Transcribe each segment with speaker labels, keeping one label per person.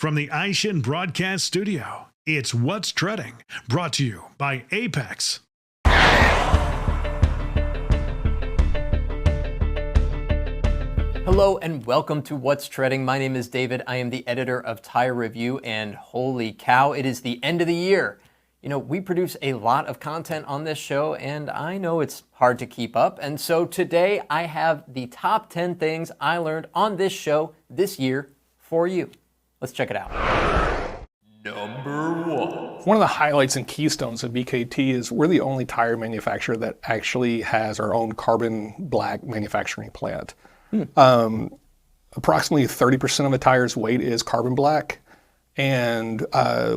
Speaker 1: From the Aishin Broadcast Studio, it's What's Treading, brought to you by Apex.
Speaker 2: Hello and welcome to What's Treading. My name is David. I am the editor of Tire Review, and holy cow, it is the end of the year. You know, we produce a lot of content on this show, and I know it's hard to keep up. And so today I have the top 10 things I learned on this show this year for you. Let's check it out.
Speaker 3: Number 1.
Speaker 4: One of the highlights and keystones of BKT is we're the only tire manufacturer that actually has our own carbon black manufacturing plant. Approximately 30% of a tire's weight is carbon black, and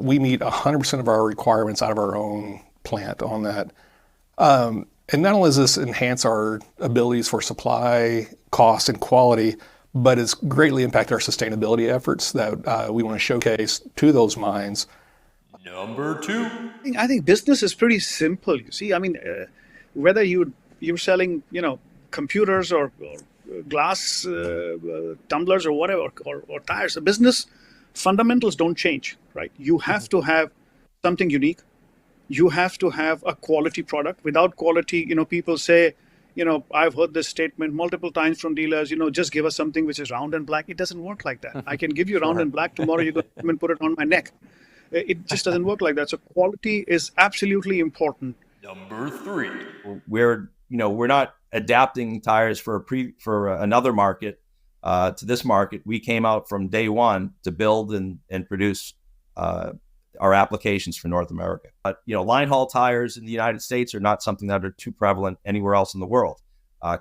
Speaker 4: we meet 100% of our requirements out of our own plant on that. And not only does this enhance our abilities for supply, cost, and quality, but it's greatly impacted our sustainability efforts that we want to showcase to those mines.
Speaker 3: Number 2.
Speaker 5: I think business is pretty simple. You see, I mean, whether you're selling, computers or glass tumblers or whatever, or tires, the business fundamentals don't change, right? You have to have something unique. You have to have a quality product. Without quality, people say, I've heard this statement multiple times from dealers, just give us something which is round and black. It doesn't work like that. I can give you round and black. Tomorrow you go and put it on my neck. It just doesn't work like that. So quality is absolutely important.
Speaker 3: Number 3.
Speaker 6: We're not adapting tires for another market to this market. We came out from day one to build and produce our applications for North America. Line haul tires in the United States are not something that are too prevalent anywhere else in the world.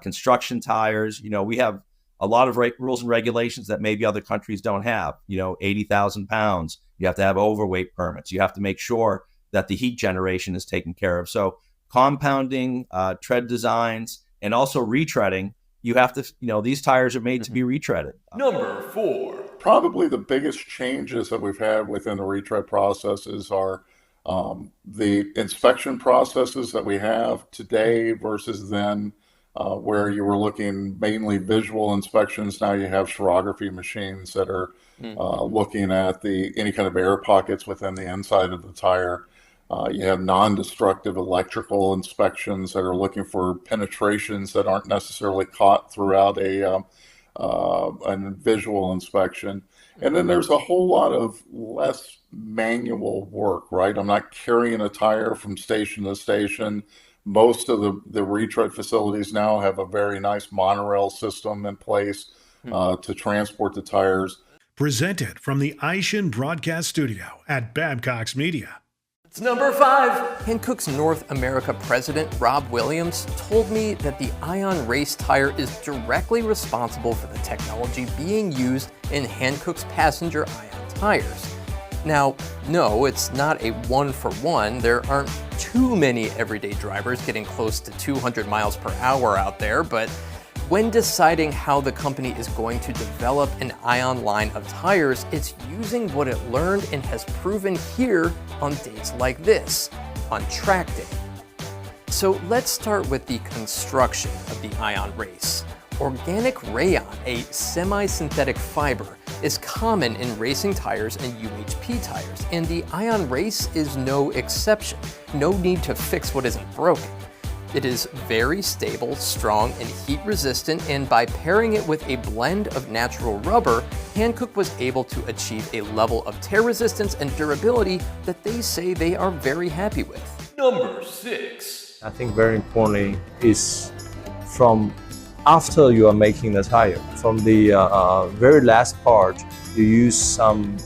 Speaker 6: Construction tires, we have a lot of rules and regulations that maybe other countries don't have. 80,000 pounds. You have to have overweight permits. You have to make sure that the heat generation is taken care of. So compounding, tread designs, and also retreading, you have to, these tires are made to be retreaded.
Speaker 3: Number 4.
Speaker 7: Probably the biggest changes that we've had within the retread processes are the inspection processes that we have today versus then, where you were looking mainly visual inspections. Now you have chirography machines that are looking at any kind of air pockets within the inside of the tire. You have non-destructive electrical inspections that are looking for penetrations that aren't necessarily caught throughout a visual inspection. And then there's a whole lot of less manual work, right? I'm not carrying a tire from station to station. Most of the retread facilities now have a very nice monorail system in place to transport the tires.
Speaker 1: Presented from the Aishin Broadcast Studio at Babcock's Media.
Speaker 2: It's number 5. Hankook's North America president, Rob Williams, told me that the Ion Race tire is directly responsible for the technology being used in Hankook's passenger Ion tires. Now, no, it's not a one-for-one. There aren't too many everyday drivers getting close to 200 miles per hour out there, but when deciding how the company is going to develop an Ion line of tires, it's using what it learned and has proven here on days like this, on track day. So let's start with the construction of the Ion Race. Organic rayon, a semi-synthetic fiber, is common in racing tires and UHP tires, and the Ion Race is no exception. No need to fix what isn't broken. It is very stable, strong, and heat resistant, and by pairing it with a blend of natural rubber, Hankook was able to achieve a level of tear resistance and durability that they say they are very happy with.
Speaker 3: Number 6.
Speaker 8: I think very importantly is from after you are making the tire, from the very last part, you use some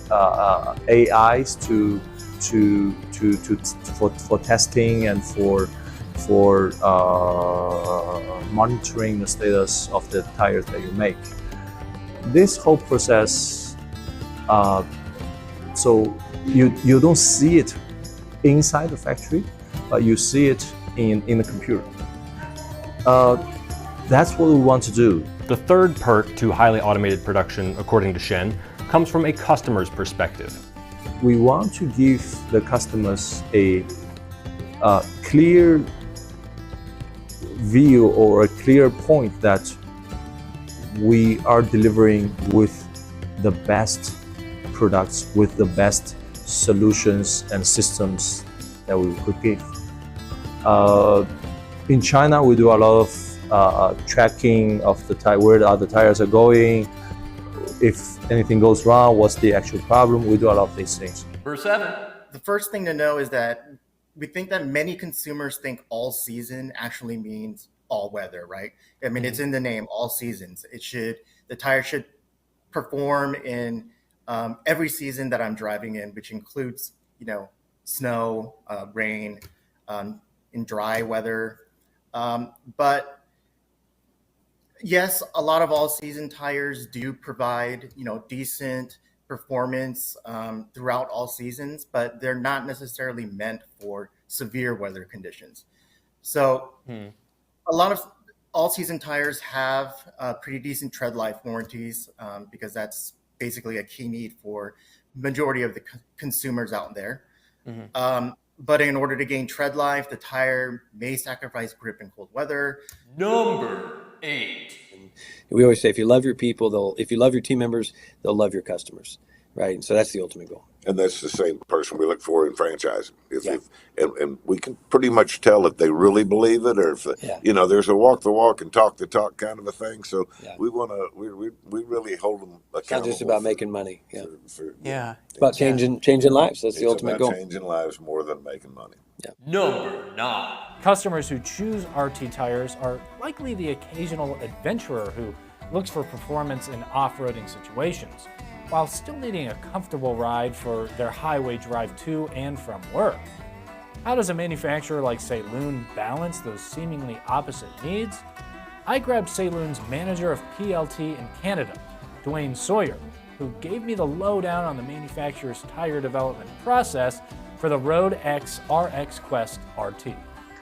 Speaker 8: AIs for testing and for monitoring the status of the tires that you make. This whole process, so you don't see it inside the factory, but you see it in the computer. That's what we want to do.
Speaker 9: The third perk to highly automated production, according to Shen, comes from a customer's perspective.
Speaker 8: We want to give the customers a clear view or a clear point that we are delivering with the best products with the best solutions and systems that we could give. In China, we do a lot of tracking of the tire, where the other tires are going. If anything goes wrong, what's the actual problem? We do a lot of these things.
Speaker 3: Number 7.
Speaker 10: The first thing to know is that we think that many consumers think all season actually means all weather, right? I mean, it's in the name, all seasons. The tire should perform in every season that I'm driving in, which includes, snow, rain, in dry weather. But yes, a lot of all-season tires do provide, decent performance throughout all seasons, but they're not necessarily meant for severe weather conditions. So a lot of all-season tires have pretty decent tread life warranties because that's basically a key need for majority of the consumers out there. But in order to gain tread life, the tire may sacrifice grip in cold weather.
Speaker 3: Number 8.
Speaker 11: We always say, if you love your people, if you love your team members, they'll love your customers, right? And so that's the ultimate goal.
Speaker 12: And that's the same person we look for in franchising. And we can pretty much tell if they really believe it, or if there's a walk the walk and talk the talk kind of a thing. So we want to, we really hold them accountable.
Speaker 11: It's not just about making money.
Speaker 10: It's
Speaker 11: about changing lives. That's the ultimate goal.
Speaker 12: Changing lives more than making money.
Speaker 3: Number 9.
Speaker 13: Customers who choose RT tires are likely the occasional adventurer who looks for performance in off-roading situations, while still needing a comfortable ride for their highway drive to and from work. How does a manufacturer like Sailun balance those seemingly opposite needs? I grabbed Sailun's manager of PLT in Canada, Dwayne Sawyer, who gave me the lowdown on the manufacturer's tire development process for the Road X RX Quest RT.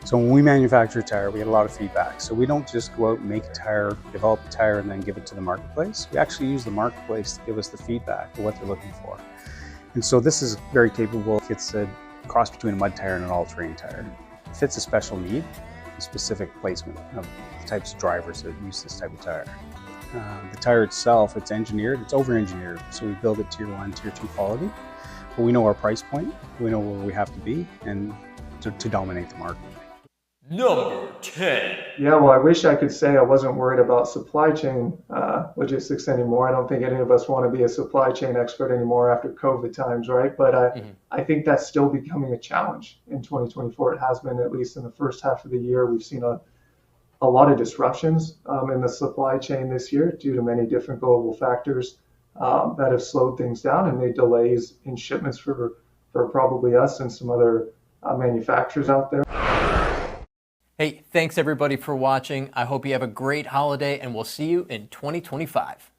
Speaker 14: So when we manufacture a tire, we get a lot of feedback. So we don't just go out and make a tire, develop a tire, and then give it to the marketplace. We actually use the marketplace to give us the feedback of what they're looking for. And so this is very capable. It's a cross between a mud tire and an all-terrain tire. It fits a special need, a specific placement of the types of drivers that use this type of tire. The tire itself, it's engineered, it's over-engineered. So we build it tier 1, tier 2 quality. But we know our price point, we know where we have to be, and to dominate the market.
Speaker 3: Number 10.
Speaker 15: Yeah, well, I wish I could say I wasn't worried about supply chain logistics anymore. I don't think any of us want to be a supply chain expert anymore after COVID times, right? But I think that's still becoming a challenge in 2024. It has been, at least in the first half of the year. We've seen a lot of disruptions in the supply chain this year due to many different global factors that have slowed things down and made delays in shipments for probably us and some other manufacturers out there.
Speaker 2: Hey, thanks everybody for watching. I hope you have a great holiday, and we'll see you in 2025.